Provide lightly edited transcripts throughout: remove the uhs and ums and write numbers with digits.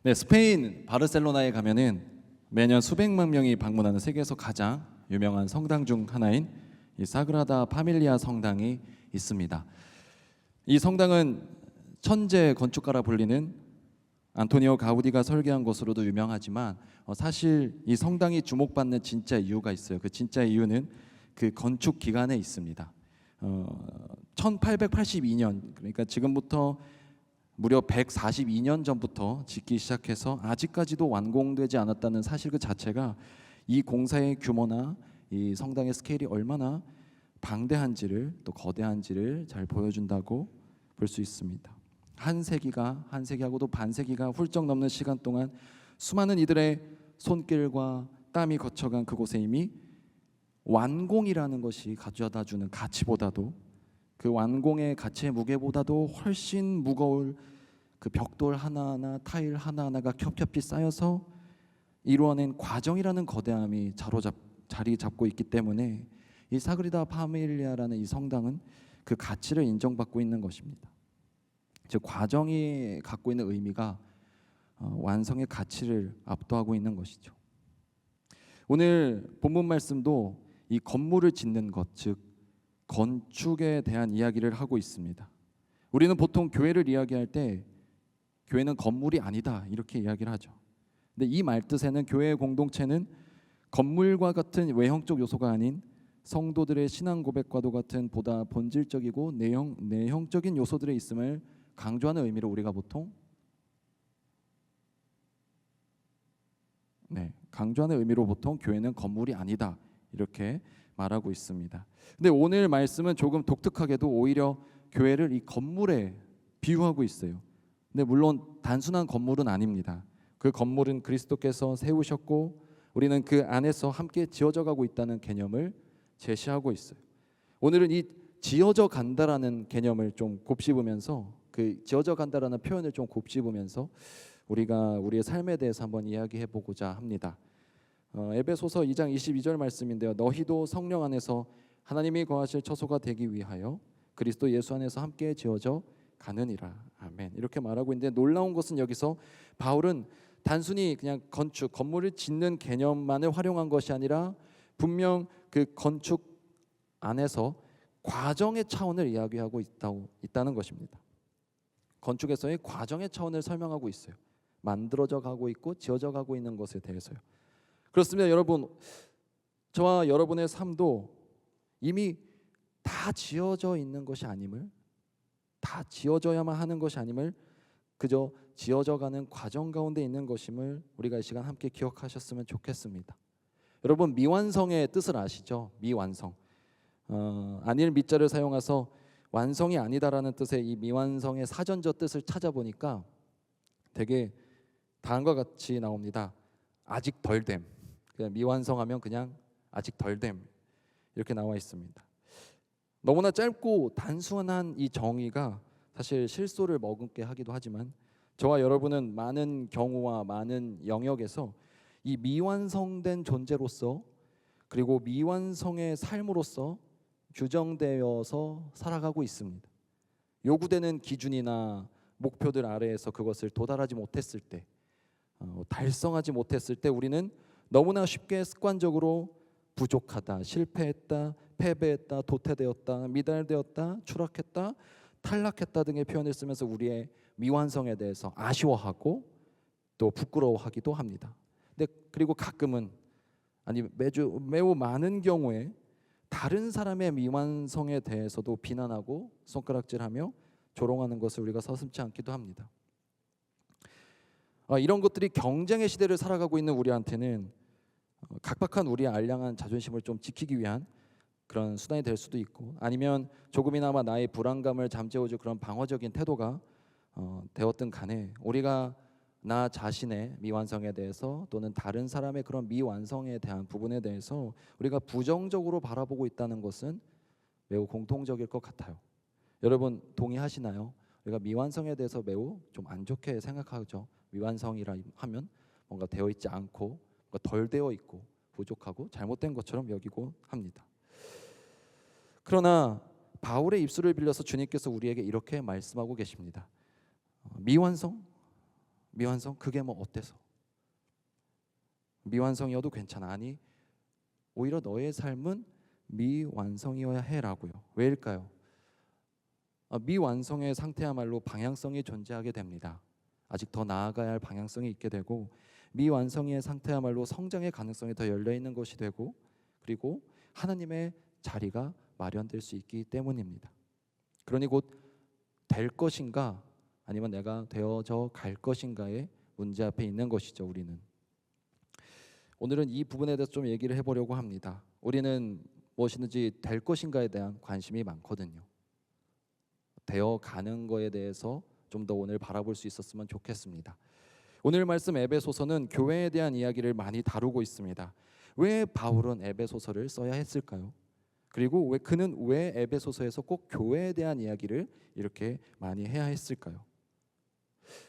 네, 스페인 바르셀로나에 가면은 매년 수백만 명이 방문하는 세계에서 가장 유명한 성당 중 하나인 이 사그라다 파밀리아 성당이 있습니다. 이 성당은 천재 건축가라 불리는 안토니오 가우디가 설계한 것으로도 유명하지만 사실 이 성당이 주목받는 진짜 이유가 있어요. 그 진짜 이유는 그 건축 기간에 있습니다. 1882년, 그러니까 지금부터 무려 142년 전부터 짓기 시작해서 아직까지도 완공되지 않았다는 사실 그 자체가 이 공사의 규모나 이 성당의 스케일이 얼마나 방대한지를, 또 거대한지를 잘 보여준다고 볼 수 있습니다. 한 세기하고도 반세기가 훌쩍 넘는 시간 동안 수많은 이들의 손길과 땀이 거쳐간 그곳에 이미 완공이라는 것이 가져다주는 가치보다도, 그 완공의 가치의 무게보다도 훨씬 무거울 그 벽돌 하나하나, 타일 하나하나가 겹겹이 쌓여서 이루어낸 과정이라는 거대함이 자리 잡고 있기 때문에 이 사그리다 파밀리아라는 이 성당은 그 가치를 인정받고 있는 것입니다. 즉, 과정이 갖고 있는 의미가 완성의 가치를 압도하고 있는 것이죠. 오늘 본문 말씀도 이 건물을 짓는 것, 즉 건축에 대한 이야기를 하고 있습니다. 우리는 보통 교회를 이야기할 때 교회는 건물이 아니다 이렇게 이야기를 하죠. 근데 이 말뜻에는 교회의 공동체는 건물과 같은 외형적 요소가 아닌 성도들의 신앙 고백과도 같은 보다 본질적이고 내형적인 요소들의 있음을 강조하는 의미로 우리가 보통 강조하는 의미로 보통 교회는 건물이 아니다 이렇게 말하고 있습니다. 근데 오늘 말씀은 조금 독특하게도 오히려 교회를 이 건물에 비유하고 있어요. 근데 물론 단순한 건물은 아닙니다. 그 건물은 그리스도께서 세우셨고 우리는 그 안에서 함께 지어져 가고 있다는 개념을 제시하고 있어요. 오늘은 이 지어져 간다라는 개념을 좀 곱씹으면서, 그 지어져 간다라는 표현을 좀 곱씹으면서 우리가 우리의 삶에 대해서 한번 이야기해 보고자 합니다. 에베소서 2장 22절 말씀인데요. 너희도 성령 안에서 하나님이 거하실 처소가 되기 위하여 그리스도 예수 안에서 함께 지어져 가느니라. 아멘. 이렇게 말하고 있는데, 놀라운 것은 여기서 바울은 단순히 그냥 건물을 짓는 개념만을 활용한 것이 아니라 분명 그 건축 안에서 과정의 차원을 이야기하고 있다는 것입니다. 건축에서의 과정의 차원을 설명하고 있어요. 만들어져 가고 있고 지어져 가고 있는 것에 대해서요. 그렇습니다. 여러분, 저와 여러분의 삶도 이미 다 지어져 있는 것이 아님을, 다 지어져야만 하는 것이 아님을, 그저 지어져 가는 과정 가운데 있는 것임을 우리가 이 시간 함께 기억하셨으면 좋겠습니다. 여러분, 미완성의 뜻을 아시죠? 미완성. 아닐 미자를 사용해서 완성이 아니다라는 뜻의 이 미완성의 사전저 뜻을 찾아보니까 되게 다음과 같이 나옵니다. 아직 덜됨. 그냥 미완성하면 그냥 아직 덜됨 이렇게 나와 있습니다. 너무나 짧고 단순한 이 정의가 사실 실소를 머금게 하기도 하지만 저와 여러분은 많은 경우와 많은 영역에서 이 미완성된 존재로서, 그리고 미완성의 삶으로서 규정되어서 살아가고 있습니다. 요구되는 기준이나 목표들 아래에서 그것을 도달하지 못했을 때, 달성하지 못했을 때 우리는 너무나 쉽게 습관적으로 부족하다, 실패했다, 패배했다, 도태되었다, 미달되었다, 추락했다, 탈락했다 등의 표현을 쓰면서 우리의 미완성에 대해서 아쉬워하고 또 부끄러워하기도 합니다. 근데 그리고 가끔은, 아니 매우 많은 경우에 다른 사람의 미완성에 대해서도 비난하고 손가락질하며 조롱하는 것을 우리가 서슴지 않기도 합니다. 이런 것들이 경쟁의 시대를 살아가고 있는 우리한테는 각박한 우리의 알량한 자존심을 좀 지키기 위한 그런 수단이 될 수도 있고, 아니면 조금이나마 나의 불안감을 잠재워줄 그런 방어적인 태도가 되었든 간에 우리가 나 자신의 미완성에 대해서 또는 다른 사람의 그런 미완성에 대한 부분에 대해서 우리가 부정적으로 바라보고 있다는 것은 매우 공통적일 것 같아요. 여러분 동의하시나요? 우리가 미완성에 대해서 매우 좀 안 좋게 생각하죠. 미완성이라 하면 뭔가 되어 있지 않고 뭔가 덜 되어 있고 부족하고 잘못된 것처럼 여기고 합니다. 그러나 바울의 입술을 빌려서 주님께서 우리에게 이렇게 말씀하고 계십니다. 미완성? 그게 뭐 어때서? 미완성이어도 괜찮아. 아니, 오히려 너의 삶은 미완성이어야 해라고요. 왜일까요? 미완성의 상태야말로 방향성이 존재하게 됩니다. 아직 더 나아가야 할 방향성이 있게 되고, 미완성의 상태야말로 성장의 가능성이 더 열려있는 것이 되고, 그리고 하나님의 자리가 마련될 수 있기 때문입니다. 그러니 곧 될 것인가 아니면 내가 되어져 갈 것인가의 문제 앞에 있는 것이죠. 우리는 오늘은 이 부분에 대해서 좀 얘기를 해보려고 합니다. 우리는 무엇이든지 될 것인가에 대한 관심이 많거든요. 되어 가는 거에 대해서 좀 더 오늘 바라볼 수 있었으면 좋겠습니다. 오늘 말씀 에베소서는 교회에 대한 이야기를 많이 다루고 있습니다. 왜 바울은 에베소서를 써야 했을까요? 그리고 그는 왜 에베소서에서 꼭 교회에 대한 이야기를 이렇게 많이 해야 했을까요?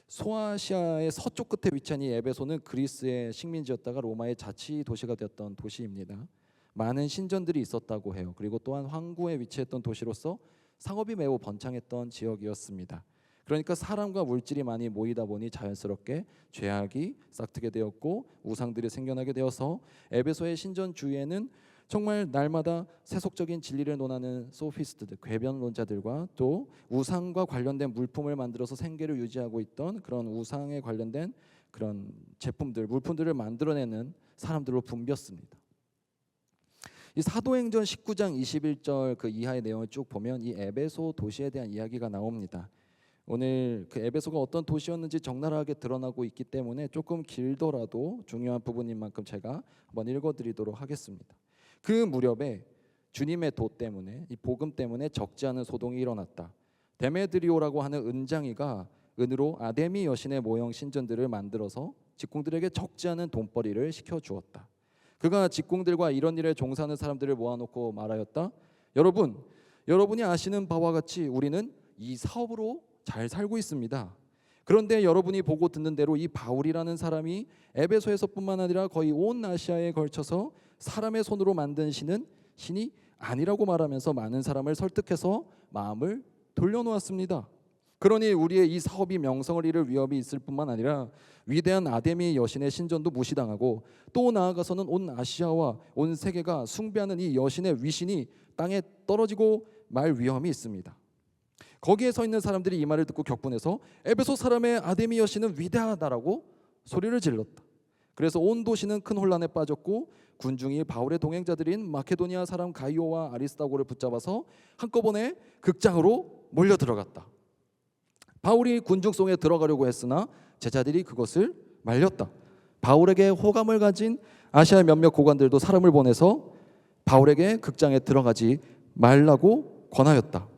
소아시아의 서쪽 끝에 위치한 이 에베소는 그리스의 식민지였다가 로마의 자치 도시가 되었던 도시입니다. 많은 신전들이 있었다고 해요. 그리고 또한 항구에 위치했던 도시로서 상업이 매우 번창했던 지역이었습니다. 그러니까 사람과 물질이 많이 모이다 보니 자연스럽게 죄악이 싹트게 되었고 우상들이 생겨나게 되어서 에베소의 신전 주위에는 정말 날마다 세속적인 진리를 논하는 소피스트들, 궤변론자들과 또 우상과 관련된 물품을 만들어서 생계를 유지하고 있던 그런 우상에 관련된 그런 제품들, 물품들을 만들어내는 사람들로 붐볐습니다. 이 사도행전 19장 21절 그 이하의 내용을 쭉 보면 이 에베소 도시에 대한 이야기가 나옵니다. 오늘 그 에베소가 어떤 도시였는지 적나라하게 드러나고 있기 때문에 조금 길더라도 중요한 부분인 만큼 제가 한번 읽어드리도록 하겠습니다. 그 무렵에 주님의 도 때문에 이 복음 때문에 적지 않은 소동이 일어났다. 데메드리오라고 하는 은장이가 은으로 아데미 여신의 모형 신전들을 만들어서 직공들에게 적지 않은 돈벌이를 시켜주었다. 그가 직공들과 이런 일에 종사하는 사람들을 모아놓고 말하였다. 여러분이 아시는 바와 같이 우리는 이 사업으로 잘 살고 있습니다. 그런데 여러분이 보고 듣는 대로 이 바울이라는 사람이 에베소에서뿐만 아니라 거의 온 아시아에 걸쳐서 사람의 손으로 만든 신이 아니라고 말하면서 많은 사람을 설득해서 마음을 돌려놓았습니다. 그러니 우리의 이 사업이 명성을 잃을 위협이 있을 뿐만 아니라 위대한 아데미 여신의 신전도 무시당하고 또 나아가서는 온 아시아와 온 세계가 숭배하는 이 여신의 위신이 땅에 떨어지고 말 위험이 있습니다. 거기에 서 있는 사람들이 이 말을 듣고 격분해서 에베소 사람의 아데미 여신은 위대하다라고 소리를 질렀다. 그래서 온 도시는 큰 혼란에 빠졌고 군중이 바울의 동행자들인 마케도니아 사람 가이오와 아리스다고를 붙잡아서 한꺼번에 극장으로 몰려 들어갔다. 바울이 군중 속에 들어가려고 했으나 제자들이 그것을 말렸다. 바울에게 호감을 가진 아시아 몇몇 고관들도 사람을 보내서 바울에게 극장에 들어가지 말라고 권하였다.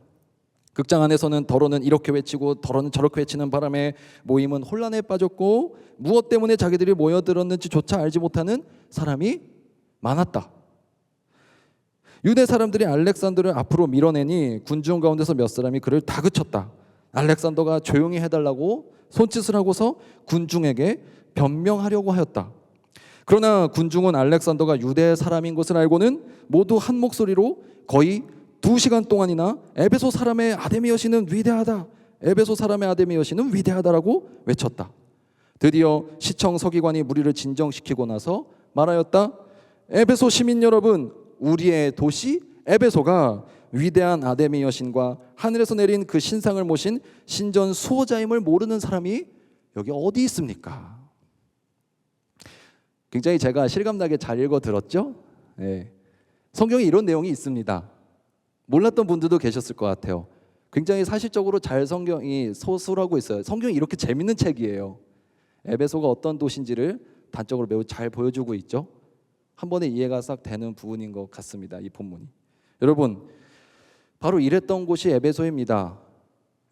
극장 안에서는 더러는 이렇게 외치고 더러는 저렇게 외치는 바람에 모임은 혼란에 빠졌고 무엇 때문에 자기들이 모여들었는지조차 알지 못하는 사람이 많았다. 유대 사람들이 알렉산더를 앞으로 밀어내니 군중 가운데서 몇 사람이 그를 다그쳤다. 알렉산더가 조용히 해달라고 손짓을 하고서 군중에게 변명하려고 하였다. 그러나 군중은 알렉산더가 유대 사람인 것을 알고는 모두 한 목소리로 거의 2시간 동안이나 에베소 사람의 아데미 여신은 위대하다, 에베소 사람의 아데미 여신은 위대하다라고 외쳤다. 드디어 시청 서기관이 무리를 진정시키고 나서 말하였다. 에베소 시민 여러분, 우리의 도시 에베소가 위대한 아데미 여신과 하늘에서 내린 그 신상을 모신 신전 수호자임을 모르는 사람이 여기 어디 있습니까? 굉장히 제가 실감나게 잘 읽어 들었죠? 네. 성경에 이런 내용이 있습니다. 몰랐던 분들도 계셨을 것 같아요. 굉장히 사실적으로 잘 성경이 서술하고 있어요. 성경이 이렇게 재밌는 책이에요. 에베소가 어떤 도시인지를 단적으로 매우 잘 보여주고 있죠. 한 번에 이해가 싹 되는 부분인 것 같습니다. 이 본문이. 여러분, 바로 이랬던 곳이 에베소입니다.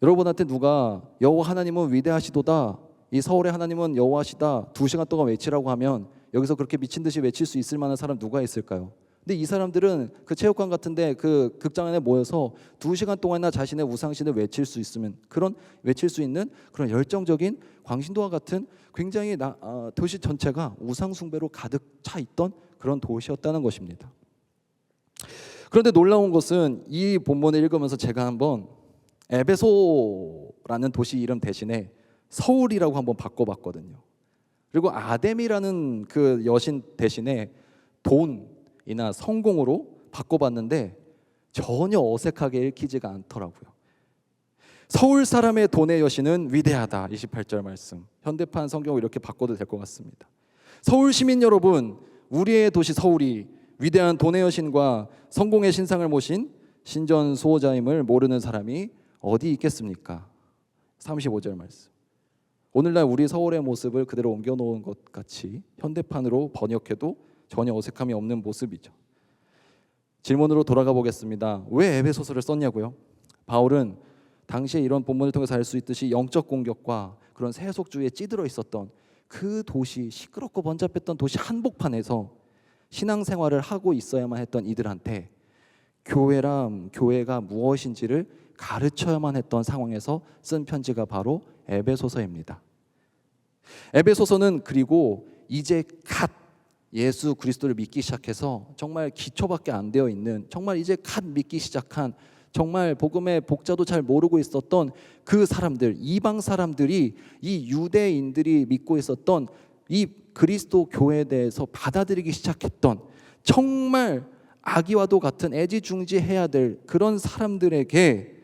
여러분한테 누가 여호와 하나님은 위대하시도다, 이 서울의 하나님은 여호와시다 2시간 동안 외치라고 하면 여기서 그렇게 미친 듯이 외칠 수 있을 만한 사람 누가 있을까요? 근데 이 사람들은 그 체육관 같은데 그 극장 안에 모여서 2시간 동안이나 자신의 우상신을 외칠 수 있으면 외칠 수 있는 그런 열정적인 광신도와 같은 굉장히 도시 전체가 우상 숭배로 가득 차 있던 그런 도시였다는 것입니다. 그런데 놀라운 것은 이 본문을 읽으면서 제가 한번 에베소라는 도시 이름 대신에 서울이라고 한번 바꿔봤거든요. 그리고 아뎀이라는 그 여신 대신에 돈이나 성공으로 바꿔봤는데 전혀 어색하게 읽히지가 않더라고요. 서울 사람의 돈의 여신은 위대하다. 28절 말씀. 현대판 성경을 이렇게 바꿔도 될 것 같습니다. 서울 시민 여러분, 우리의 도시 서울이 위대한 돈의 여신과 성공의 신상을 모신 신전 수호자임을 모르는 사람이 어디 있겠습니까? 35절 말씀. 오늘날 우리 서울의 모습을 그대로 옮겨놓은 것 같이 현대판으로 번역해도 전혀 어색함이 없는 모습이죠. 질문으로 돌아가 보겠습니다. 왜 에베소서를 썼냐고요? 바울은 당시에 이런 본문을 통해서 알 수 있듯이 영적 공격과 그런 세속주의에 찌들어 있었던 그 도시, 시끄럽고 번잡했던 도시 한복판에서 신앙생활을 하고 있어야만 했던 이들한테 교회가 무엇인지를 가르쳐야만 했던 상황에서 쓴 편지가 바로 에베소서입니다. 에베소서는 그리고 이제 갓 예수 그리스도를 믿기 시작해서 정말 기초밖에 안 되어 있는, 정말 이제 갓 믿기 시작한, 정말 복음의 복자도 잘 모르고 있었던 그 사람들, 이방 사람들이 이 유대인들이 믿고 있었던 이 그리스도 교회에 대해서 받아들이기 시작했던, 정말 아기와도 같은 애지중지해야 될 그런 사람들에게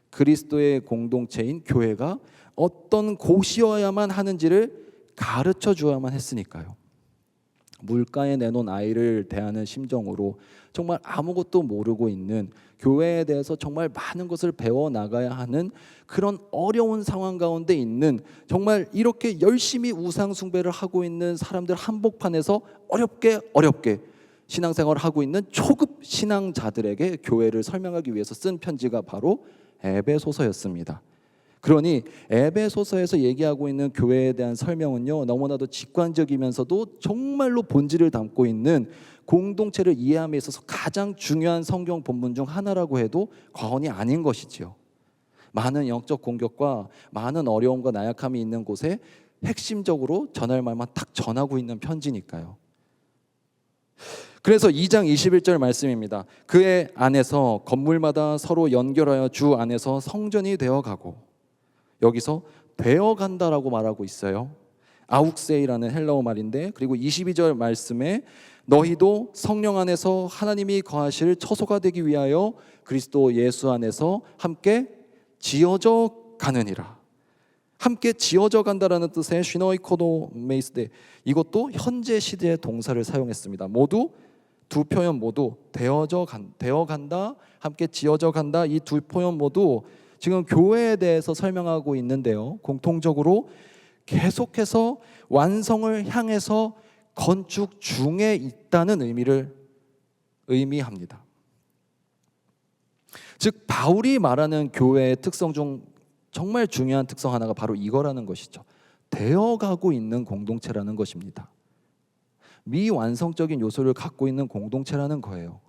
그리스도의 공동체인 교회가 어떤 곳이어야만 하는지를 가르쳐 주어야만 했으니까요. 물가에 내놓은 아이를 대하는 심정으로 정말 아무것도 모르고 있는, 교회에 대해서 정말 많은 것을 배워나가야 하는 그런 어려운 상황 가운데 있는, 정말 이렇게 열심히 우상 숭배를 하고 있는 사람들 한복판에서 어렵게 신앙생활을 하고 있는 초급 신앙자들에게 교회를 설명하기 위해서 쓴 편지가 바로 에베소서였습니다. 그러니 에베소서에서 얘기하고 있는 교회에 대한 설명은요, 너무나도 직관적이면서도 정말로 본질을 담고 있는, 공동체를 이해함에 있어서 가장 중요한 성경 본문 중 하나라고 해도 과언이 아닌 것이지요. 많은 영적 공격과 많은 어려움과 나약함이 있는 곳에 핵심적으로 전할 말만 딱 전하고 있는 편지니까요. 그래서 2장 21절 말씀입니다. 그의 안에서 건물마다 서로 연결하여 주 안에서 성전이 되어가고, 여기서 되어간다라고 말하고 있어요. 아욱세이라는 헬라어 말인데, 그리고 22절 말씀에 너희도 성령 안에서 하나님이 거하실 처소가 되기 위하여 그리스도 예수 안에서 함께 지어져 가느니라. 함께 지어져 간다라는 뜻의 슈노이코노메이스데, 이것도 현재 시대의 동사를 사용했습니다. 모두 두 표현 모두 되어간다, 함께 지어져 간다, 이 두 표현 모두 지금 교회에 대해서 설명하고 있는데요, 공통적으로 계속해서 완성을 향해서 건축 중에 있다는 의미를 의미합니다. 즉 바울이 말하는 교회의 특성 중 정말 중요한 특성 하나가 바로 이거라는 것이죠. 되어가고 있는 공동체라는 것입니다. 미완성적인 요소를 갖고 있는 공동체라는 거예요.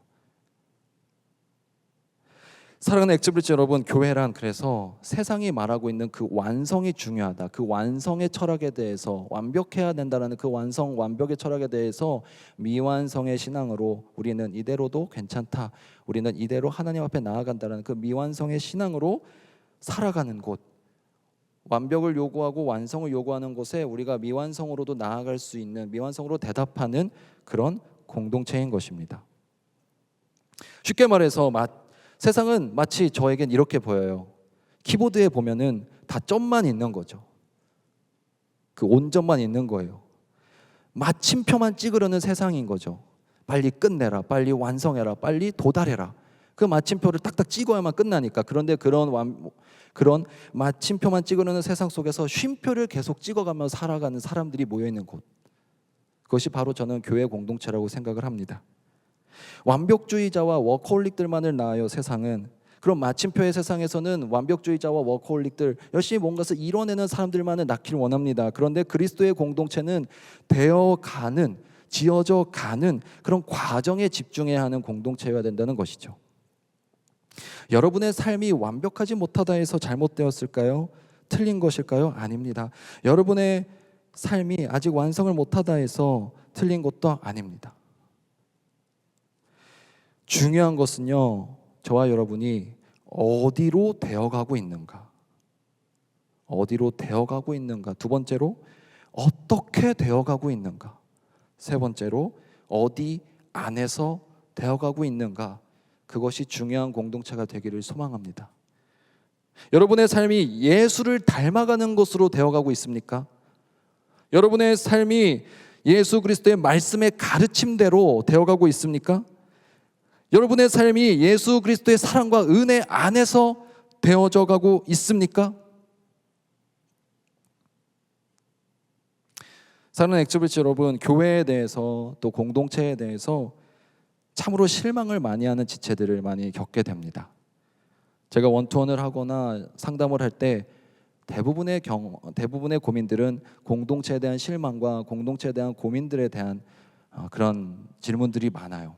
사랑하는 엑스브리지 여러분, 교회란 그래서 세상이 말하고 있는 그 완성이 중요하다, 그 완성의 철학에 대해서, 완벽해야 된다는 그 완벽의 철학에 대해서 미완성의 신앙으로 우리는 이대로도 괜찮다, 우리는 이대로 하나님 앞에 나아간다는 그 미완성의 신앙으로 살아가는 곳, 완벽을 요구하고 완성을 요구하는 곳에 우리가 미완성으로도 나아갈 수 있는, 미완성으로 대답하는 그런 공동체인 것입니다. 쉽게 말해서 세상은 마치 저에겐 이렇게 보여요. 키보드에 보면은 다 점만 있는 거죠. 그 온점만 있는 거예요. 마침표만 찍으려는 세상인 거죠. 빨리 끝내라, 빨리 완성해라, 빨리 도달해라. 그 마침표를 딱딱 찍어야만 끝나니까. 그런데 그런 마침표만 찍으려는 세상 속에서 쉼표를 계속 찍어가면서 살아가는 사람들이 모여있는 곳, 그것이 바로 저는 교회 공동체라고 생각을 합니다. 완벽주의자와 워커홀릭들만을 낳아요, 세상은. 그럼 마침표의 세상에서는 완벽주의자와 워커홀릭들, 열심히 뭔가를 이뤄내는 사람들만을 낳기를 원합니다. 그런데 그리스도의 공동체는 되어가는, 지어져 가는 그런 과정에 집중해야 하는 공동체여야 된다는 것이죠. 여러분의 삶이 완벽하지 못하다 해서 잘못되었을까요? 틀린 것일까요? 아닙니다. 여러분의 삶이 아직 완성을 못하다 해서 틀린 것도 아닙니다. 중요한 것은요, 저와 여러분이 어디로 되어가고 있는가, 어디로 되어가고 있는가? 두 번째로 어떻게 되어가고 있는가? 세 번째로 어디 안에서 되어가고 있는가? 그것이 중요한 공동체가 되기를 소망합니다. 여러분의 삶이 예수를 닮아가는 것으로 되어가고 있습니까? 여러분의 삶이 예수 그리스도의 말씀의 가르침대로 되어가고 있습니까? 여러분의 삶이 예수 그리스도의 사랑과 은혜 안에서 되어져 가고 있습니까? 사랑하는 엑스브리지 여러분, 교회에 대해서 또 공동체에 대해서 참으로 실망을 많이 하는 지체들을 많이 겪게 됩니다. 제가 원투원을 하거나 상담을 할 때 대부분의 고민들은 공동체에 대한 실망과 공동체에 대한 고민들에 대한 그런 질문들이 많아요.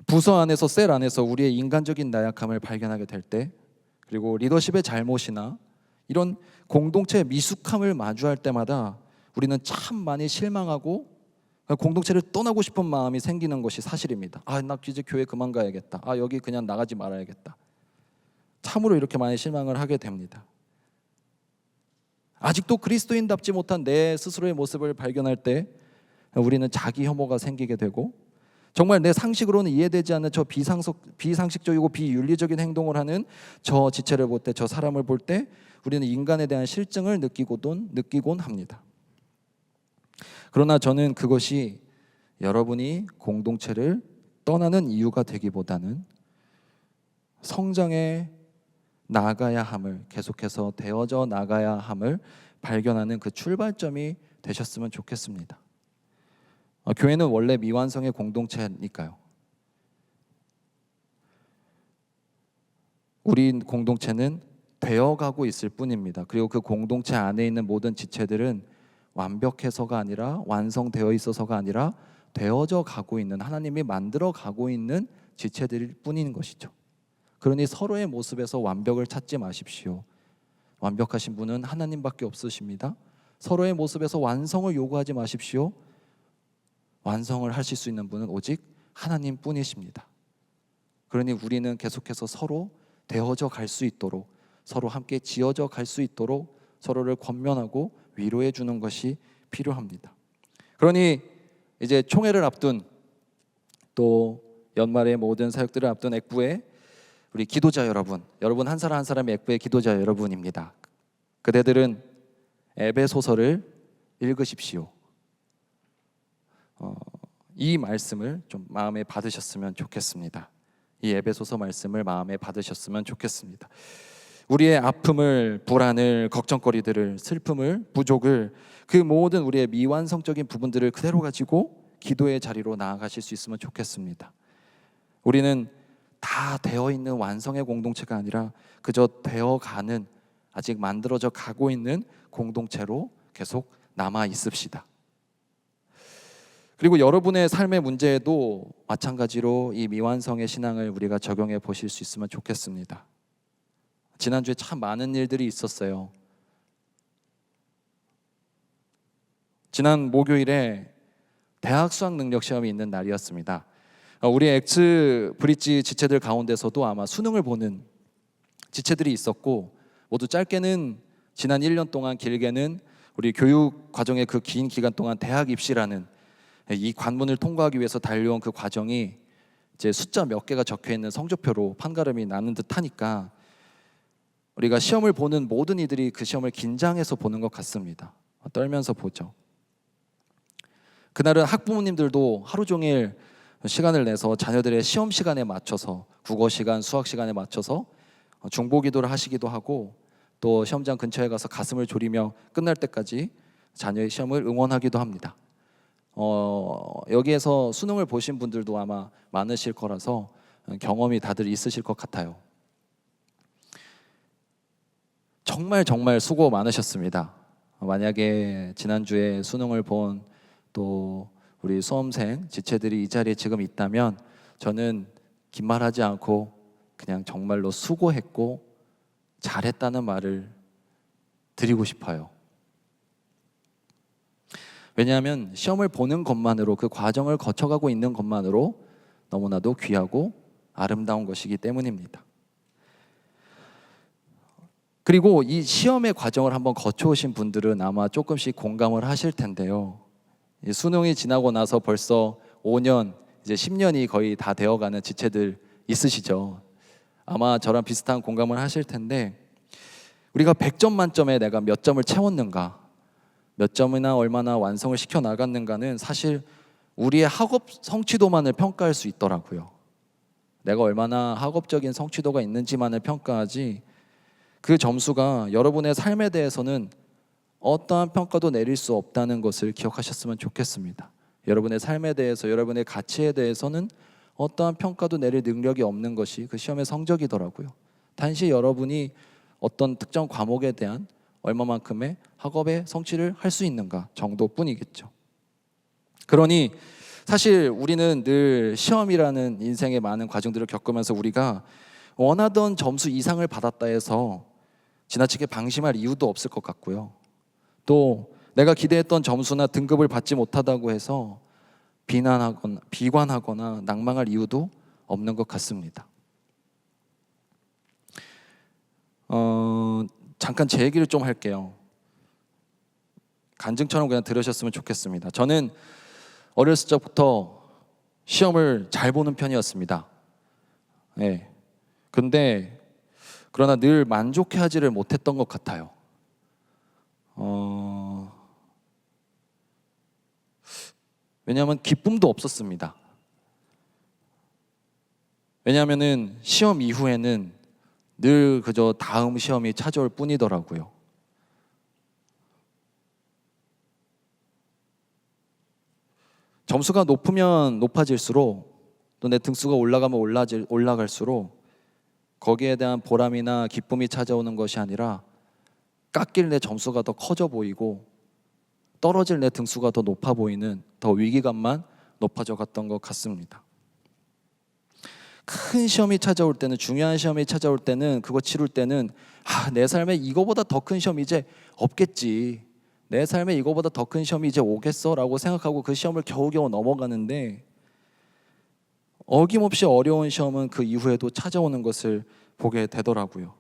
부서 안에서, 셀 안에서 우리의 인간적인 나약함을 발견하게 될 때, 그리고 리더십의 잘못이나 이런 공동체의 미숙함을 마주할 때마다 우리는 참 많이 실망하고 공동체를 떠나고 싶은 마음이 생기는 것이 사실입니다. 나 이제 교회 그만 가야겠다. 여기 그냥 나가지 말아야겠다. 참으로 이렇게 많이 실망을 하게 됩니다. 아직도 그리스도인답지 못한 내 스스로의 모습을 발견할 때 우리는 자기 혐오가 생기게 되고, 정말 내 상식으로는 이해되지 않는 저 비상식적이고 비윤리적인 행동을 하는 저 지체를 볼 때, 저 사람을 볼 때 우리는 인간에 대한 실증을 느끼곤 합니다. 그러나 저는 그것이 여러분이 공동체를 떠나는 이유가 되기보다는 성장해 나가야 함을, 계속해서 되어져 나가야 함을 발견하는 그 출발점이 되셨으면 좋겠습니다. 교회는 원래 미완성의 공동체니까요. 우리 공동체는 되어가고 있을 뿐입니다. 그리고 그 공동체 안에 있는 모든 지체들은 완벽해서가 아니라, 완성되어 있어서가 아니라 되어져 가고 있는, 하나님이 만들어 가고 있는 지체들일 뿐인 것이죠. 그러니 서로의 모습에서 완벽을 찾지 마십시오. 완벽하신 분은 하나님밖에 없으십니다. 서로의 모습에서 완성을 요구하지 마십시오. 완성을 하실 수 있는 분은 오직 하나님 뿐이십니다. 그러니 우리는 계속해서 서로 되어져 갈 수 있도록, 서로 함께 지어져 갈 수 있도록 서로를 권면하고 위로해 주는 것이 필요합니다. 그러니 이제 총회를 앞둔, 또 연말의 모든 사역들을 앞둔 액부의 우리 기도자 여러분 한 사람 한 사람의 액부의 기도자 여러분입니다. 그대들은 에베소서를 읽으십시오. 이 말씀을 좀 마음에 받으셨으면 좋겠습니다. 이 에베소서 말씀을 마음에 받으셨으면 좋겠습니다. 우리의 아픔을, 불안을, 걱정거리들을, 슬픔을, 부족을, 그 모든 우리의 미완성적인 부분들을 그대로 가지고 기도의 자리로 나아가실 수 있으면 좋겠습니다. 우리는 다 되어 있는 완성의 공동체가 아니라 그저 되어가는, 아직 만들어져 가고 있는 공동체로 계속 남아 있읍시다. 그리고 여러분의 삶의 문제에도 마찬가지로 이 미완성의 신앙을 우리가 적용해 보실 수 있으면 좋겠습니다. 지난주에 참 많은 일들이 있었어요. 지난 목요일에 대학 수학 능력 시험이 있는 날이었습니다. 우리 엑스 브릿지 지체들 가운데서도 아마 수능을 보는 지체들이 있었고, 모두 짧게는 지난 1년 동안, 길게는 우리 교육 과정의 그 긴 기간 동안 대학 입시라는 이 관문을 통과하기 위해서 달려온 그 과정이 이제 숫자 몇 개가 적혀 있는 성적표로 판가름이 나는 듯하니까 우리가 시험을 보는 모든 이들이 그 시험을 긴장해서 보는 것 같습니다. 떨면서 보죠. 그날은 학부모님들도 하루 종일 시간을 내서 자녀들의 시험 시간에 맞춰서, 국어 시간, 수학 시간에 맞춰서 중보기도를 하시기도 하고, 또 시험장 근처에 가서 가슴을 졸이며 끝날 때까지 자녀의 시험을 응원하기도 합니다. 여기에서 수능을 보신 분들도 아마 많으실 거라서 경험이 다들 있으실 것 같아요. 정말 수고 많으셨습니다. 만약에 지난주에 수능을 본 또 우리 수험생 지체들이 이 자리에 지금 있다면 저는 긴 말하지 않고 그냥 정말로 수고했고 잘했다는 말을 드리고 싶어요. 왜냐하면 시험을 보는 것만으로, 그 과정을 거쳐가고 있는 것만으로 너무나도 귀하고 아름다운 것이기 때문입니다. 그리고 이 시험의 과정을 한번 거쳐오신 분들은 아마 조금씩 공감을 하실 텐데요. 이 수능이 지나고 나서 벌써 5년, 이제 10년이 거의 다 되어가는 지체들 있으시죠. 아마 저랑 비슷한 공감을 하실 텐데, 우리가 100점 만점에 내가 몇 점을 채웠는가, 몇 점이나 얼마나 완성을 시켜 나갔는가는 사실 우리의 학업 성취도만을 평가할 수 있더라고요. 내가 얼마나 학업적인 성취도가 있는지만을 평가하지, 그 점수가 여러분의 삶에 대해서는 어떠한 평가도 내릴 수 없다는 것을 기억하셨으면 좋겠습니다. 여러분의 삶에 대해서, 여러분의 가치에 대해서는 어떠한 평가도 내릴 능력이 없는 것이 그 시험의 성적이더라고요. 단지 여러분이 어떤 특정 과목에 대한 얼마만큼의 학업의 성취를 할 수 있는가 정도뿐이겠죠. 그러니 사실 우리는 늘 시험이라는 인생의 많은 과정들을 겪으면서 우리가 원하던 점수 이상을 받았다 해서 지나치게 방심할 이유도 없을 것 같고요. 또 내가 기대했던 점수나 등급을 받지 못하다고 해서 비난하거나 비관하거나 낭망할 이유도 없는 것 같습니다. 잠깐 제 얘기를 좀 할게요. 간증처럼 그냥 들으셨으면 좋겠습니다. 저는 어렸을 적부터 시험을 잘 보는 편이었습니다. 네. 근데 그러나 늘 만족해하지를 못했던 것 같아요. 왜냐하면 기쁨도 없었습니다. 왜냐하면은 시험 이후에는 늘 그저 다음 시험이 찾아올 뿐이더라고요. 점수가 높으면 높아질수록, 또 내 등수가 올라가면 올라갈수록 거기에 대한 보람이나 기쁨이 찾아오는 것이 아니라 깎일 내 점수가 더 커져 보이고 떨어질 내 등수가 더 높아 보이는 더 위기감만 높아져 갔던 것 같습니다. 큰 시험이 찾아올 때는, 중요한 시험이 찾아올 때는, 그거 치룰 때는 내 삶에 이거보다 더 큰 시험이 이제 없겠지, 내 삶에 이거보다 더 큰 시험이 이제 오겠어 라고 생각하고 그 시험을 겨우겨우 넘어가는데, 어김없이 어려운 시험은 그 이후에도 찾아오는 것을 보게 되더라고요.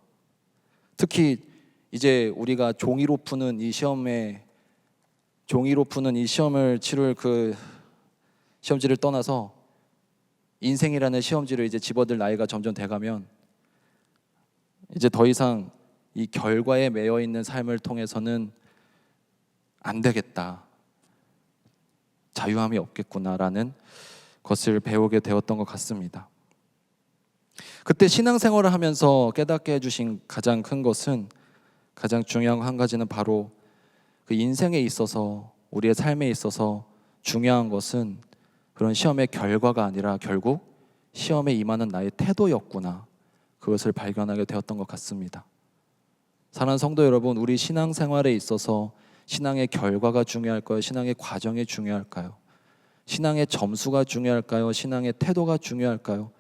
특히 이제 우리가 종이로 푸는 이 시험을 치룰 그 시험지를 떠나서 인생이라는 시험지를 이제 집어들 나이가 점점 돼가면 이제 더 이상 이 결과에 매여 있는 삶을 통해서는 안 되겠다, 자유함이 없겠구나라는 것을 배우게 되었던 것 같습니다. 그때 신앙생활을 하면서 깨닫게 해주신 가장 큰 것은, 가장 중요한 한 가지는 바로 그 인생에 있어서, 우리의 삶에 있어서 중요한 것은 그런 시험의 결과가 아니라 결국 시험에 임하는 나의 태도였구나, 그것을 발견하게 되었던 것 같습니다. 사랑하는 성도 여러분, 우리 신앙생활에 있어서 신앙의 결과가 중요할까요? 신앙의 과정이 중요할까요? 신앙의 점수가 중요할까요? 신앙의 태도가 중요할까요?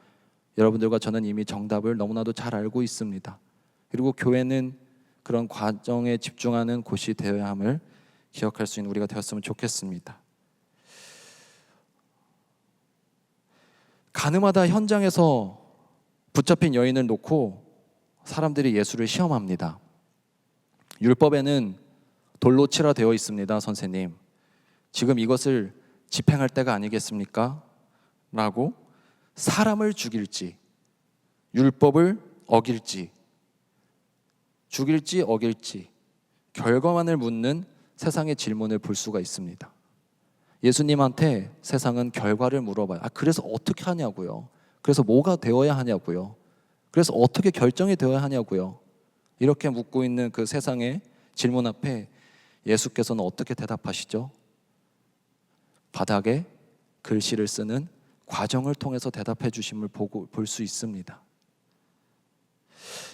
여러분들과 저는 이미 정답을 너무나도 잘 알고 있습니다. 그리고 교회는 그런 과정에 집중하는 곳이 되어야 함을 기억할 수 있는 우리가 되었으면 좋겠습니다. 가늠하다 현장에서 붙잡힌 여인을 놓고 사람들이 예수를 시험합니다. 율법에는 돌로 치라 되어 있습니다, 선생님. 지금 이것을 집행할 때가 아니겠습니까? 라고 사람을 죽일지, 율법을 어길지, 죽일지 어길지 결과만을 묻는 세상의 질문을 볼 수가 있습니다. 예수님한테 세상은 결과를 물어봐요. 그래서 어떻게 하냐고요? 그래서 뭐가 되어야 하냐고요? 그래서 어떻게 결정이 되어야 하냐고요? 이렇게 묻고 있는 그 세상의 질문 앞에 예수께서는 어떻게 대답하시죠? 바닥에 글씨를 쓰는 과정을 통해서 대답해 주심을 볼 수 있습니다.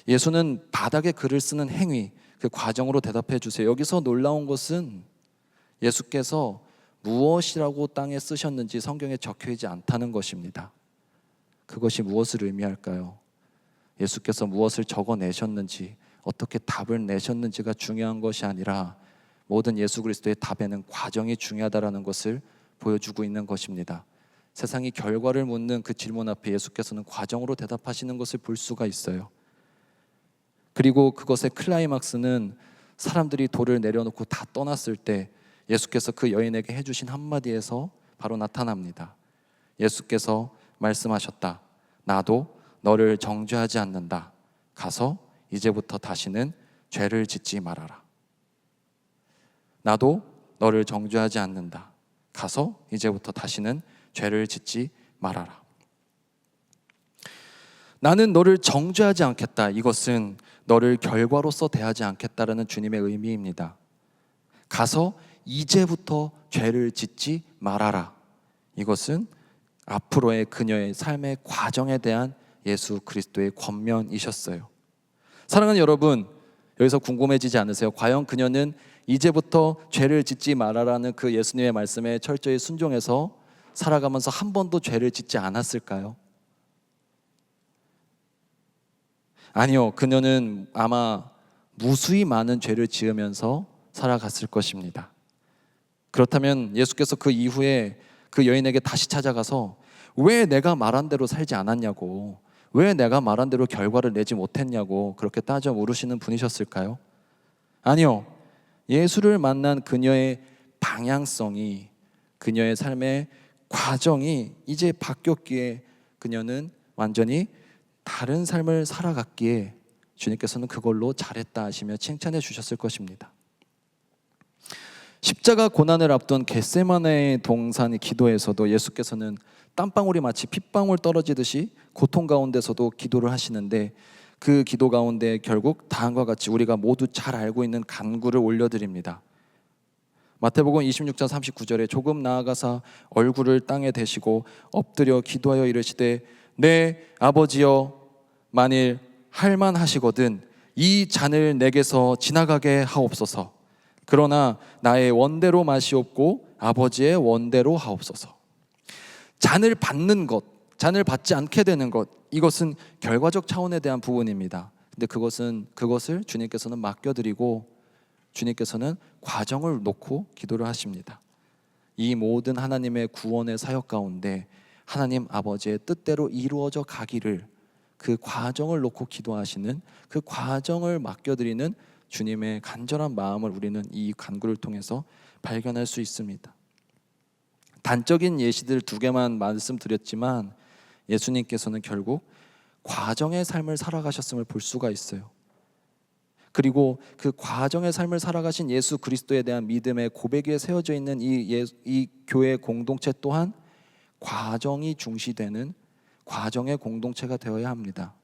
예수는 바닥에 글을 쓰는 행위, 그 과정으로 대답해 주세요. 여기서 놀라운 것은 예수께서 무엇이라고 땅에 쓰셨는지 성경에 적혀있지 않다는 것입니다. 그것이 무엇을 의미할까요? 예수께서 무엇을 적어내셨는지, 어떻게 답을 내셨는지가 중요한 것이 아니라 모든 예수 그리스도의 답에는 과정이 중요하다는 것을 보여주고 있는 것입니다. 세상이 결과를 묻는 그 질문 앞에 예수께서는 과정으로 대답하시는 것을 볼 수가 있어요. 그리고 그것의 클라이막스는 사람들이 돌을 내려놓고 다 떠났을 때 예수께서 그 여인에게 해주신 한마디에서 바로 나타납니다. 예수께서 말씀하셨다. 나도 너를 정죄하지 않는다. 가서 이제부터 다시는 죄를 짓지 말아라. 나도 너를 정죄하지 않는다. 가서 이제부터 다시는 죄를 짓지 말아라. 나는 너를 정죄하지 않겠다. 이것은 너를 결과로서 대하지 않겠다라는 주님의 의미입니다. 가서 이제부터 죄를 짓지 말아라. 이것은 앞으로의 그녀의 삶의 과정에 대한 예수 그리스도의 권면이셨어요. 사랑하는 여러분, 여기서 궁금해지지 않으세요? 과연 그녀는 이제부터 죄를 짓지 말아라는 그 예수님의 말씀에 철저히 순종해서 살아가면서 한 번도 죄를 짓지 않았을까요? 아니요, 그녀는 아마 무수히 많은 죄를 지으면서 살아갔을 것입니다. 그렇다면 예수께서 그 이후에 그 여인에게 다시 찾아가서 왜 내가 말한 대로 살지 않았냐고, 왜 내가 말한 대로 결과를 내지 못했냐고 그렇게 따져 물으시는 분이셨을까요? 아니요, 예수를 만난 그녀의 방향성이, 그녀의 삶의 과정이 이제 바뀌었기에 그녀는 완전히 다른 삶을 살아갔기에 주님께서는 그걸로 잘했다 하시며 칭찬해 주셨을 것입니다. 십자가 고난을 앞둔 겟세마네 동산의 기도에서도 예수께서는 땀방울이 마치 핏방울 떨어지듯이 고통 가운데서도 기도를 하시는데, 그 기도 가운데 결국 다음과 같이 우리가 모두 잘 알고 있는 간구를 올려드립니다. 마태복음 26장 39절에 조금 나아가사 얼굴을 땅에 대시고 엎드려 기도하여 이르시되 내 아버지여, 만일 할만하시거든 이 잔을 내게서 지나가게 하옵소서. 그러나 나의 원대로 마시옵고 아버지의 원대로 하옵소서. 잔을 받는 것, 잔을 받지 않게 되는 것, 이것은 결과적 차원에 대한 부분입니다. 근데 그것을 주님께서는 맡겨드리고 주님께서는 과정을 놓고 기도를 하십니다. 이 모든 하나님의 구원의 사역 가운데 하나님 아버지의 뜻대로 이루어져 가기를, 그 과정을 놓고 기도하시는, 그 과정을 맡겨드리는 주님의 간절한 마음을 우리는 이 간구를 통해서 발견할 수 있습니다. 단적인 예시들 두 개만 말씀드렸지만 예수님께서는 결국 과정의 삶을 살아가셨음을 볼 수가 있어요. 그리고 그 과정의 삶을 살아가신 예수 그리스도에 대한 믿음의 고백 위에 세워져 있는 이 교회 공동체 또한 과정이 중시되는 과정의 공동체가 되어야 합니다.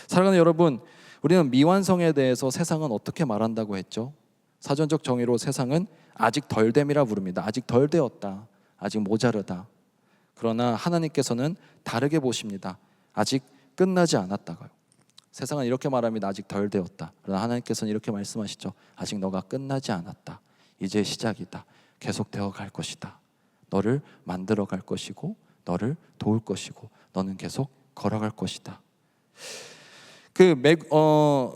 사랑하는 여러분, 우리는 미완성에 대해서 세상은 어떻게 말한다고 했죠? 사전적 정의로 세상은 아직 덜 됨이라 부릅니다. 아직 덜 되었다, 아직 모자르다. 그러나 하나님께서는 다르게 보십니다. 아직 끝나지 않았다고요. 세상은 이렇게 말합니다. 아직 덜 되었다. 그러나 하나님께서는 이렇게 말씀하시죠. 아직 너가 끝나지 않았다. 이제 시작이다. 계속되어 갈 것이다. 너를 만들어 갈 것이고 너를 도울 것이고 너는 계속 걸어갈 것이다.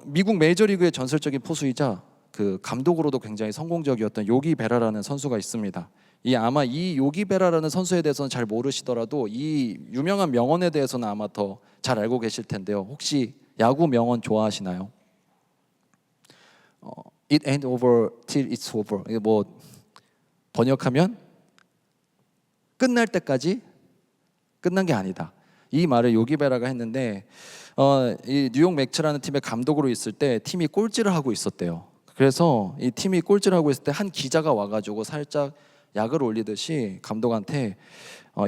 미국 메이저리그의 전설적인 포수이자 그 감독으로도 굉장히 성공적이었던 요기 베라라는 선수가 있습니다. 아마 이 요기 베라라는 선수에 대해서는 잘 모르시더라도 이 유명한 명언에 대해서는 아마 더 잘 알고 계실 텐데요. 혹시 야구 명언 좋아하시나요? It ain't over till it's over. 이게 뭐 번역하면 끝날 때까지 끝난 게 아니다. 이 말을 요기 베라가 했는데 이 뉴욕 맥츠라는 팀의 감독으로 있을 때 팀이 꼴찌를 하고 있었대요. 그래서 이 팀이 꼴찌를 하고 있을 때 한 기자가 와가지고 살짝 약을 올리듯이 감독한테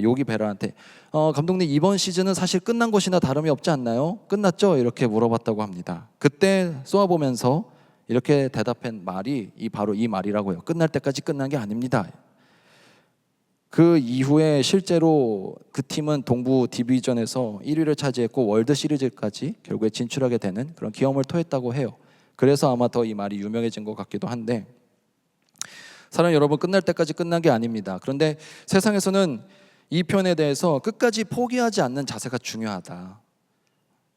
요기 베라한테 감독님, 이번 시즌은 사실 끝난 것이나 다름이 없지 않나요? 끝났죠? 이렇게 물어봤다고 합니다. 그때 쏘아보면서 이렇게 대답한 말이 바로 이 말이라고요. 끝날 때까지 끝난 게 아닙니다. 그 이후에 실제로 그 팀은 동부 디비전에서 1위를 차지했고 월드 시리즈까지 결국에 진출하게 되는 그런 기염을 토했다고 해요. 그래서 아마 더 이 말이 유명해진 것 같기도 한데, 사랑하는 여러분, 끝날 때까지 끝난 게 아닙니다. 그런데 세상에서는 이 표현에 대해서 끝까지 포기하지 않는 자세가 중요하다.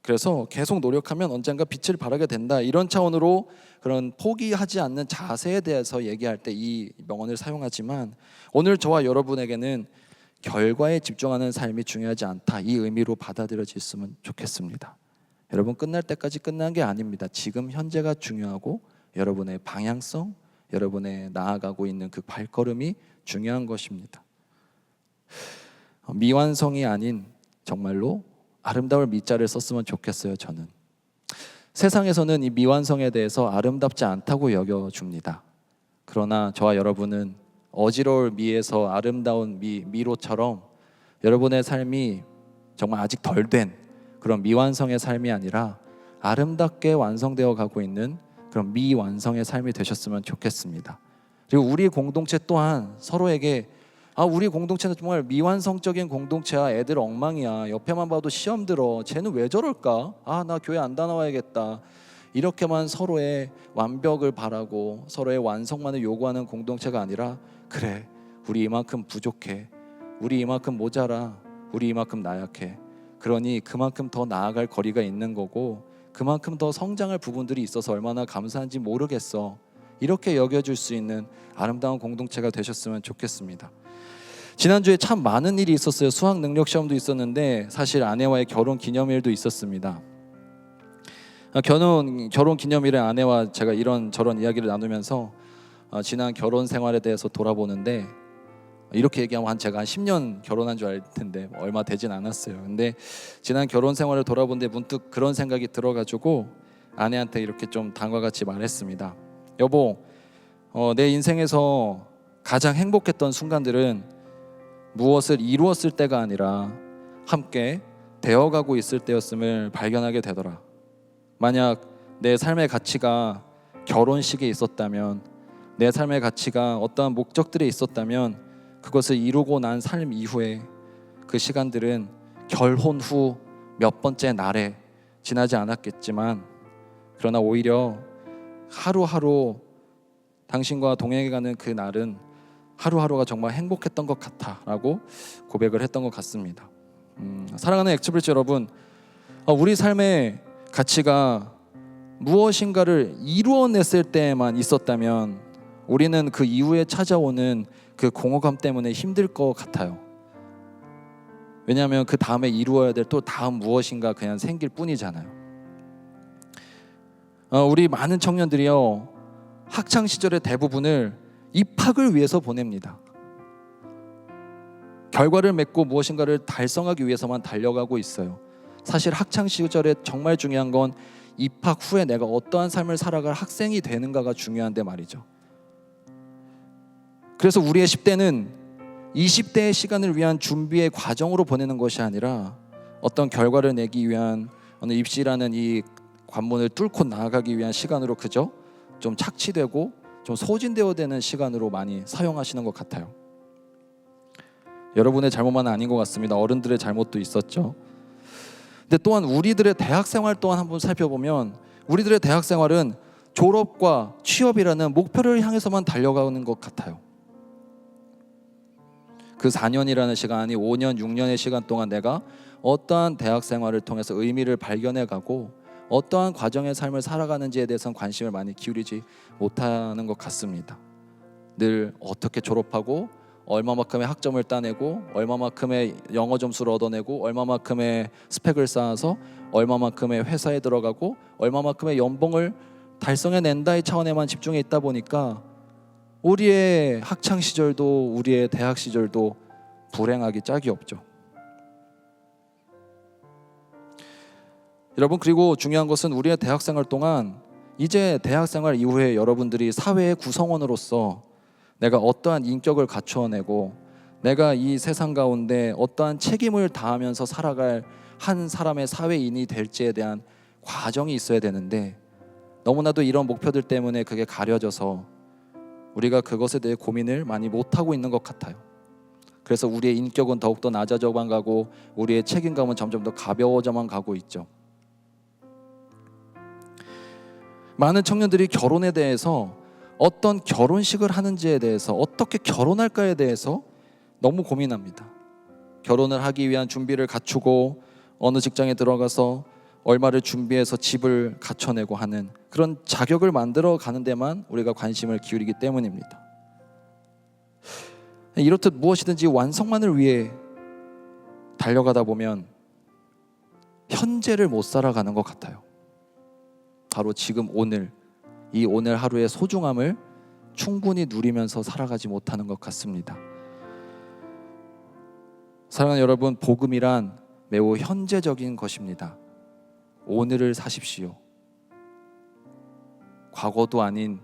그래서 계속 노력하면 언젠가 빛을 발하게 된다. 이런 차원으로 그런 포기하지 않는 자세에 대해서 얘기할 때 이 명언을 사용하지만, 오늘 저와 여러분에게는 결과에 집중하는 삶이 중요하지 않다, 이 의미로 받아들여졌으면 좋겠습니다. 여러분, 끝날 때까지 끝난 게 아닙니다. 지금 현재가 중요하고 여러분의 방향성, 여러분의 나아가고 있는 그 발걸음이 중요한 것입니다. 미완성이 아닌 정말로 아름다울 미자를 썼으면 좋겠어요. 저는 세상에서는 이 미완성에 대해서 아름답지 않다고 여겨줍니다. 그러나 저와 여러분은 어지러울 미에서 아름다운 미로처럼 여러분의 삶이 정말 아직 덜 된 그런 미완성의 삶이 아니라 아름답게 완성되어 가고 있는 그런 미완성의 삶이 되셨으면 좋겠습니다. 그리고 우리 공동체 또한 서로에게 우리 공동체는 정말 미완성적인 공동체야. 애들 엉망이야. 옆에만 봐도 시험 들어. 쟤는 왜 저럴까? 나 교회 안 다녀와야겠다. 이렇게만 서로의 완벽을 바라고 서로의 완성만을 요구하는 공동체가 아니라, 그래, 우리 이만큼 부족해, 우리 이만큼 모자라, 우리 이만큼 나약해. 그러니 그만큼 더 나아갈 거리가 있는 거고 그만큼 더 성장할 부분들이 있어서 얼마나 감사한지 모르겠어. 이렇게 여겨줄 수 있는 아름다운 공동체가 되셨으면 좋겠습니다. 지난주에 참 많은 일이 있었어요. 수학 능력 시험도 있었는데 사실 아내와의 결혼 기념일도 있었습니다. 결혼 기념일에 아내와 제가 이런저런 이야기를 나누면서 지난 결혼 생활에 대해서 돌아보는데, 이렇게 얘기하면 제가 한 10년 결혼한 줄 알 텐데 얼마 되진 않았어요. 근데 지난 결혼 생활을 돌아보는데 문득 그런 생각이 들어가지고 아내한테 이렇게 좀 다음과 같이 말했습니다. 여보, 내 인생에서 가장 행복했던 순간들은 무엇을 이루었을 때가 아니라 함께 되어가고 있을 때였음을 발견하게 되더라. 만약 내 삶의 가치가 결혼식에 있었다면, 내 삶의 가치가 어떠한 목적들에 있었다면 그것을 이루고 난 삶 이후에 그 시간들은 결혼 후 몇 번째 날에 지나지 않았겠지만, 그러나 오히려 하루하루 당신과 동행해가는 그 날은 하루하루가 정말 행복했던 것 같아 라고 고백을 했던 것 같습니다. 사랑하는 엑스프레스 여러분, 우리 삶의 가치가 무엇인가를 이루어냈을 때만 있었다면 우리는 그 이후에 찾아오는 그 공허감 때문에 힘들 것 같아요. 왜냐하면 그 다음에 이루어야 될 또 다음 무엇인가 그냥 생길 뿐이잖아요. 우리 많은 청년들이요, 학창 시절의 대부분을 입학을 위해서 보냅니다. 결과를 맺고 무엇인가를 달성하기 위해서만 달려가고 있어요. 사실 학창 시절에 정말 중요한 건 입학 후에 내가 어떠한 삶을 살아갈 학생이 되는가가 중요한데 말이죠. 그래서 우리의 10대는 20대의 시간을 위한 준비의 과정으로 보내는 것이 아니라 어떤 결과를 내기 위한 어느 입시라는 이 관문을 뚫고 나아가기 위한 시간으로 그저 좀 착취되고 좀 소진되어야 되는 시간으로 많이 사용하시는 것 같아요. 여러분의 잘못만은 아닌 것 같습니다. 어른들의 잘못도 있었죠. 근데 또한 우리들의 대학생활 또한 한번 살펴보면 우리들의 대학생활은 졸업과 취업이라는 목표를 향해서만 달려가는 것 같아요. 그 4년이라는 시간이 5년, 6년의 시간 동안 내가 어떠한 대학생활을 통해서 의미를 발견해가고 어떠한 과정의 삶을 살아가는지에 대해서는 관심을 많이 기울이지 못하는 것 같습니다. 늘 어떻게 졸업하고 얼마만큼의 학점을 따내고 얼마만큼의 영어 점수를 얻어내고 얼마만큼의 스펙을 쌓아서 얼마만큼의 회사에 들어가고 얼마만큼의 연봉을 달성해낸다의 차원에만 집중해 있다 보니까 우리의 학창 시절도 우리의 대학 시절도 불행하기 짝이 없죠. 여러분, 그리고 중요한 것은 우리의 대학생활 동안 이제 대학생활 이후에 여러분들이 사회의 구성원으로서 내가 어떠한 인격을 갖추어내고 내가 이 세상 가운데 어떠한 책임을 다하면서 살아갈 한 사람의 사회인이 될지에 대한 과정이 있어야 되는데 너무나도 이런 목표들 때문에 그게 가려져서 우리가 그것에 대해 고민을 많이 못하고 있는 것 같아요. 그래서 우리의 인격은 더욱더 낮아져만 가고 우리의 책임감은 점점 더 가벼워져만 가고 있죠. 많은 청년들이 결혼에 대해서 어떤 결혼식을 하는지에 대해서 어떻게 결혼할까에 대해서 너무 고민합니다. 결혼을 하기 위한 준비를 갖추고 어느 직장에 들어가서 얼마를 준비해서 집을 갖춰내고 하는 그런 자격을 만들어 가는 데만 우리가 관심을 기울이기 때문입니다. 이렇듯 무엇이든지 완성만을 위해 달려가다 보면 현재를 못 살아가는 것 같아요. 바로 지금 오늘, 이 오늘 하루의 소중함을 충분히 누리면서 살아가지 못하는 것 같습니다. 사랑하는 여러분, 복음이란 매우 현재적인 것입니다. 오늘을 사십시오. 과거도 아닌,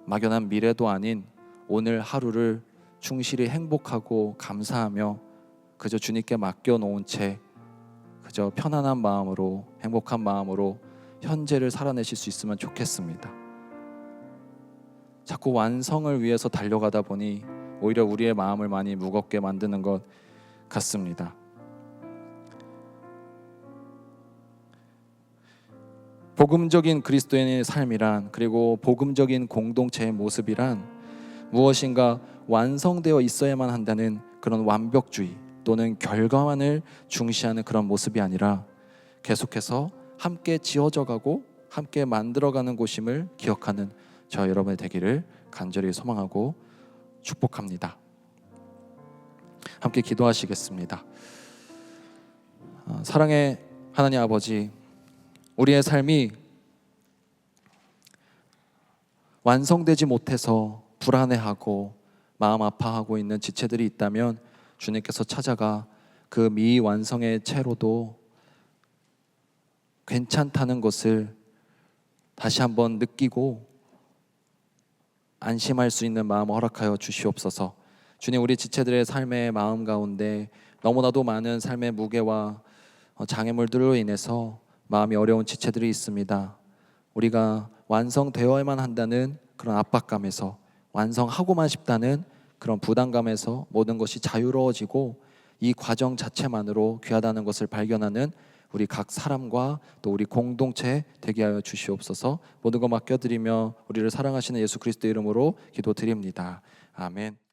막연한 미래도 아닌 오늘 하루를 충실히 행복하고 감사하며 그저 주님께 맡겨놓은 채 그저 편안한 마음으로, 행복한 마음으로 현재를 살아내실 수 있으면 좋겠습니다. 자꾸 완성을 위해서 달려가다 보니 오히려 우리의 마음을 많이 무겁게 만드는 것 같습니다. 복음적인 그리스도인의 삶이란, 그리고 복음적인 공동체의 모습이란 무엇인가 완성되어 있어야만 한다는 그런 완벽주의 또는 결과만을 중시하는 그런 모습이 아니라 계속해서 함께 지어져 가고 함께 만들어가는 곳임을 기억하는 저 여러분의 되기를 간절히 소망하고 축복합니다. 함께 기도하시겠습니다. 사랑의 하나님 아버지, 우리의 삶이 완성되지 못해서 불안해하고 마음 아파하고 있는 지체들이 있다면 주님께서 찾아가 그 미완성의 채로도 괜찮다는 것을 다시 한번 느끼고 안심할 수 있는 마음을 허락하여 주시옵소서. 주님, 우리 지체들의 삶의 마음 가운데 너무나도 많은 삶의 무게와 장애물들로 인해서 마음이 어려운 지체들이 있습니다. 우리가 완성되어야만 한다는 그런 압박감에서, 완성하고만 싶다는 그런 부담감에서 모든 것이 자유로워지고 이 과정 자체만으로 귀하다는 것을 발견하는 우리 각 사람과 또 우리 공동체 되게 하여 주시옵소서. 모든 것 맡겨드리며 우리를 사랑하시는 예수 그리스도의 이름으로 기도드립니다. 아멘.